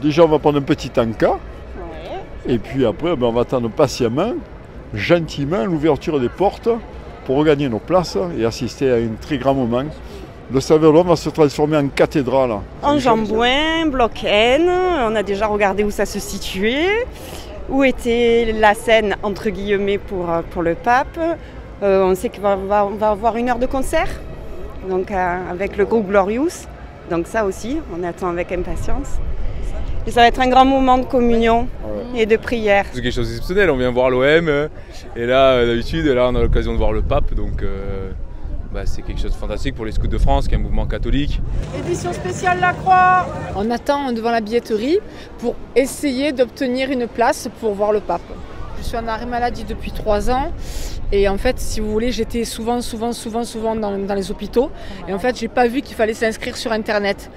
Déjà, on va prendre un petit encas. Ouais. Et puis après, on va attendre patiemment, gentiment, l'ouverture des portes pour regagner nos places et assister à un très grand moment. Le Saint-Valois va se transformer en cathédrale. En Jambouin, bloc N, on a déjà regardé où ça se situait, où était la scène entre guillemets pour le pape. On sait qu'on va avoir 1 heure de concert, donc avec le groupe Glorious. Donc ça aussi, on attend avec impatience. Et ça va être un grand moment de communion et de prière. C'est quelque chose d'exceptionnel, on vient voir l'OM et là d'habitude on a l'occasion de voir le pape, donc c'est quelque chose de fantastique pour les Scouts de France, qui est un mouvement catholique. Édition spéciale La Croix. On attend devant la billetterie pour essayer d'obtenir une place pour voir le pape. Je suis en arrêt maladie depuis 3 ans et en fait, si vous voulez, j'étais souvent dans les hôpitaux et en fait, j'ai pas vu qu'il fallait s'inscrire sur internet.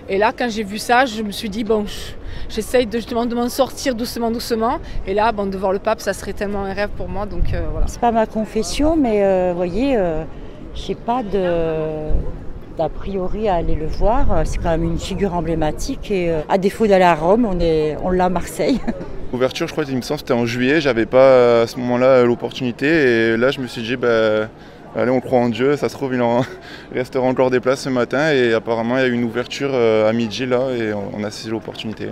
Et là, quand j'ai vu ça, je me suis dit bon, j'essaye justement de m'en sortir doucement et là, de voir le pape, ça serait tellement un rêve pour moi, donc voilà. C'est pas ma confession, mais vous voyez, j'ai pas d'a priori à aller le voir. C'est quand même une figure emblématique et à défaut d'aller à Rome, on l'a à Marseille. L'ouverture, je crois, il me semble, c'était en juillet. J'avais pas à ce moment-là l'opportunité et là, je me suis dit, allez, on croit en Dieu. Ça se trouve, il en restera encore des places ce matin et apparemment, il y a eu une ouverture à midi là et on a saisi l'opportunité.